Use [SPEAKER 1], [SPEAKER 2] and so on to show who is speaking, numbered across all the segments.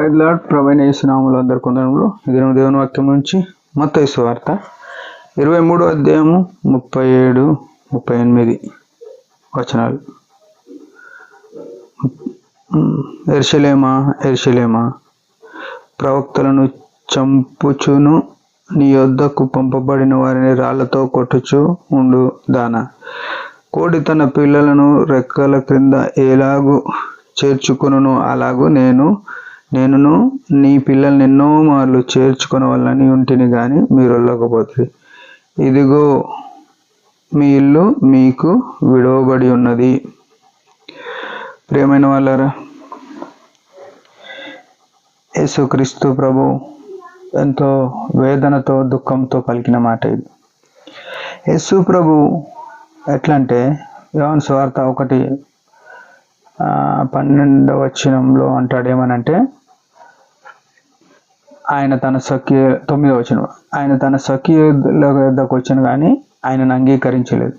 [SPEAKER 1] Praise lord. ప్రభువైన యేసు నామములో అందరికీ వందనములు. ఈ దినం దేవుని వాక్యం నుంచి మత్తయి సువార్త 23వ అధ్యాయము 37, 38 వచనాలు. యెరూషలేమా, యెరూషలేమా, ప్రవక్తలను చంపుచును నీ యొద్దకు పంపబడిన వారిని రాళ్లతో కొట్టుచు ఉండు దానా, కోడి తన పిల్లలను రెక్కల క్రింద ఎలాగు చేర్చుకొనును అలాగూ నేనును నీ పిల్లల్ని ఎన్నో మార్లు చేర్చుకొనవలనని ఉంటిని గాని మీరు వెళ్ళకపోతే, ఇదిగో మీ ఇల్లు మీకు విడవబడి ఉన్నది. ప్రియమైన వాళ్ళారా, యేసుక్రీస్తు ప్రభు ఎంతో వేదనతో దుఃఖంతో పలికిన మాట ఇది. యేసు ప్రభు ఎట్లా అంటే యోహాను సువార్త 1:12 వచనంలో అంటాడు ఏమనంటే, ఆయన తన సఖి 9వ వచనం, ఆయన తన సఖియుల వద్దకు వచ్చాను కానీ ఆయనను అంగీకరించలేదు.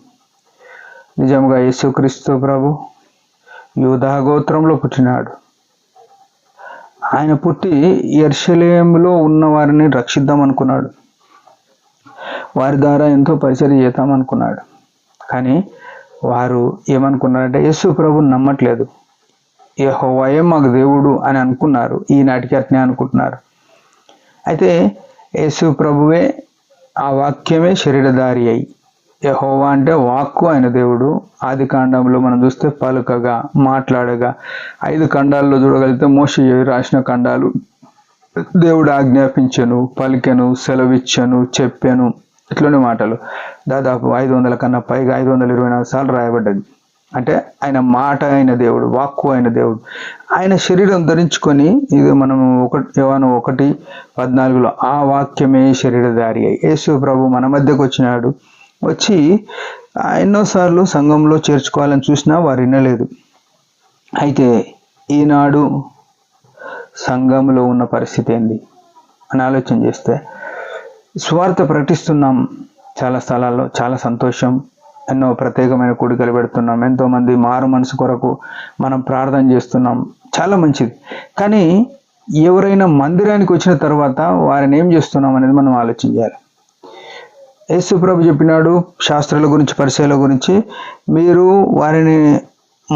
[SPEAKER 1] నిజంగా యేసుక్రీస్తు ప్రభు యూదా గోత్రంలో పుట్టినాడు. ఆయన పుట్టి యెరూషలేములో ఉన్న వారిని రక్షిద్దాం అనుకున్నాడు, వారి ద్వారా ఎంతో పరిచర్య చేద్దాం అనుకున్నాడు. కానీ వారు ఏమనుకున్నారంటే యేసు ప్రభుని నమ్మట్లేదు, యెహోవాయే మాకు దేవుడు అని అనుకున్నారు. ఈనాటికి అట్నే అనుకుంటున్నారు. అయితే యేసు ప్రభువే ఆ వాక్యమే శరీరధారి అయి, యెహోవా అంటే వాక్కు ఆయన దేవుడు. ఆది కాండంలో మనం చూస్తే పలుకగా మాట్లాడగా 5 ఖండాల్లో చూడగలిగితే మోషే రాసిన ఖండాలు దేవుడు ఆజ్ఞాపించెను, పలికెను, సెలవిచ్చెను, చెప్పాను, ఇట్లోనే మాటలు దాదాపు 500 కన్నా పైగా 524 సార్లు రాయబడ్డది. అంటే ఆయన మాట అయిన దేవుడు, వాక్కు అయిన దేవుడు. ఆయన శరీరం ధరించుకొని, ఇది మనం యోహాను 1:14 ఆ వాక్యమే శరీరధారి అయి యేసు ప్రభు మన మధ్యకు వచ్చినాడు. వచ్చి ఎన్నోసార్లు సంఘంలో చేర్చుకోవాలని చూసినా వారు వినలేదు. అయితే ఈనాడు సంఘంలో ఉన్న పరిస్థితి ఏంది అని ఆలోచన చేస్తే, సువార్త ప్రకటిస్తున్నాం చాలా స్థలాల్లో, చాలా సంతోషం. ఎన్నో ప్రత్యేకమైన కూడికలు పెడుతున్నాం, ఎంతోమంది మారు మనసు కొరకు మనం ప్రార్థన చేస్తున్నాం, చాలా మంచిది. కానీ ఎవరైనా మందిరానికి వచ్చిన తర్వాత వారిని ఏం చేస్తున్నాం అనేది మనం ఆలోచన చేయాలి. యేసు ప్రభు చెప్పినాడు శాస్త్రాల గురించి, పరిచయాల గురించి, మీరు వారిని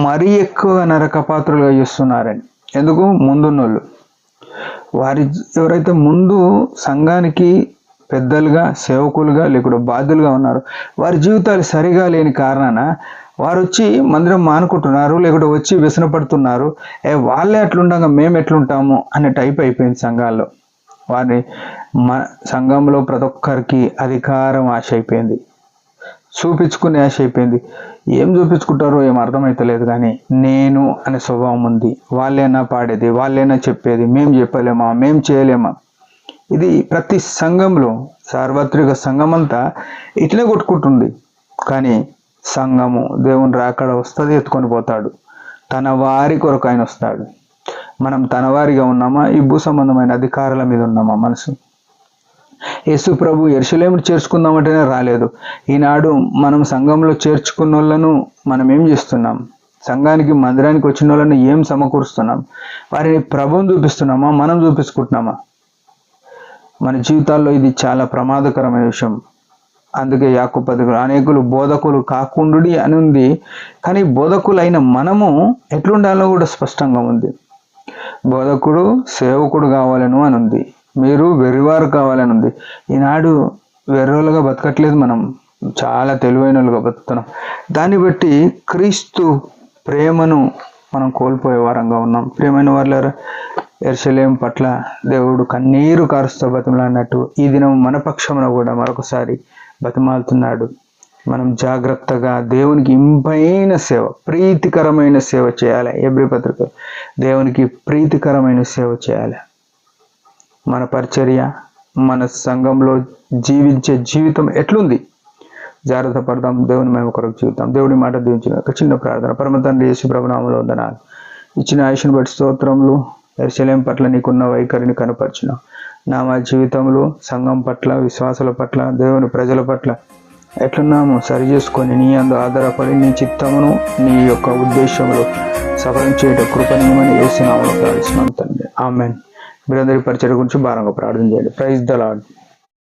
[SPEAKER 1] మరీ ఎక్కువ నరకపాత్రులుగా చేస్తున్నారని. ఎందుకు? ముందున్నోళ్ళు, ఎవరైతే ముందు సంఘానికి పెద్దలుగా, సేవకులుగా, లేకుండా బాధ్యులుగా ఉన్నారు, వారి జీవితాలు సరిగా లేని కారణాన వారు వచ్చి మందిరం మానుకుంటున్నారు, లేకుంటే వచ్చి వ్యసన పడుతున్నారు. వాళ్ళే అట్లుండగా మేము ఎట్లుంటాము అనే టైప్ అయిపోయింది సంఘాల్లో. సంఘంలో ప్రతి ఒక్కరికి అధికారం ఆశ అయిపోయింది, చూపించుకునే ఆశ అయిపోయింది. ఏం చూపించుకుంటారో ఏం అర్థమైతలేదు, కానీ నేను అనే స్వభావం ఉంది. వాళ్ళేనా పాడేది, వాళ్ళేనా చెప్పేది, మేము చెప్పలేమా, మేము చేయలేమా. ఇది ప్రతి సంఘంలో, సార్వత్రిక సంఘం అంతా ఇట్లే కొట్టుకుంటుంది. కానీ సంఘము దేవుని రాకడ వస్తుంది, ఎత్తుకొని పోతాడు. తన వారి కొరకు ఆయన వస్తాడు. మనం తన వారిగా ఉన్నామా? ఈ భూ సంబంధమైన అధికారాల మీద ఉన్నామా మనసు? యేసు ప్రభు యెరూషలేమును చేర్చుకుందామంటేనే రాలేదు. ఈనాడు మనం సంఘంలో చేర్చుకున్న వాళ్ళను మనం ఏం చేస్తున్నాం? సంఘానికి, మందిరానికి వచ్చిన వాళ్ళను ఏం సమకూరుస్తున్నాం? వారిని ప్రభువుని చూపిస్తున్నామా, మనం చూపించుకుంటున్నామా? మన జీవితాల్లో ఇది చాలా ప్రమాదకరమైన విషయం. అందుకే యాకోబు పత్రికలో అనేకులు బోధకులు కాకుండుడి అని ఉంది, కానీ బోధకులైన మనము ఎట్లుండాలో కూడా స్పష్టంగా ఉంది. బోధకుడు సేవకుడు కావాలను అని ఉంది, మీరు వెర్రివారు కావాలని ఉంది. ఈనాడు వెర్రోలుగా బతకట్లేదు, మనం చాలా తెలివైన వాళ్ళుగా బతుకుతున్నాం. దాన్ని బట్టి క్రీస్తు ప్రేమను మనం కోల్పోయే వారంగా ఉన్నాం. ప్రియమైన వాళ్ళారా, యెరూషలేము పట్ల దేవుడు కన్నీరు కారుస్తూ బతిమలాడినట్టు ఈ దినం మన పక్షమున కూడా మరొకసారి బతిమాలుతున్నాడు. మనం జాగ్రత్తగా దేవునికి ఇంపైన సేవ, ప్రీతికరమైన సేవ చేయాలి. హెబ్రీ పత్రిక దేవునికి ప్రీతికరమైన సేవ చేయాలి. మన పరిచర్య, మన సంఘంలో జీవించే జీవితం ఎట్లుంది? జాగ్రత్త పడదాం, దేవుని మేము కొరకు జీవితాం. దేవుడి మాట దీవించిన ఒక చిన్న ప్రార్థన. పరమ తండ్రి యేసు ప్రభు నామములో వందనాలు. ఇచ్చిన ఆయుష్ను బట్టి స్తోత్రములు. యెరూషలేము పట్ల నీకున్న వైఖరిని కనపరిచిన మా జీవితంలో సంఘం పట్ల, విశ్వాసుల పట్ల, దేవుని ప్రజల పట్ల ఎట్లున్నామో సరి చేసుకొని నీ అందు ఆధారపడి నీ చిత్తమును, నీ యొక్క ఉద్దేశంలో సఫలం చేయడం కృపణీయమని యేసు నామములో ప్రార్థిస్తున్నాం తండ్రి. ఆమేన్. మీరందరి పరిచయం గురించి భారంగా ప్రార్థన చేయండి. Praise the lord.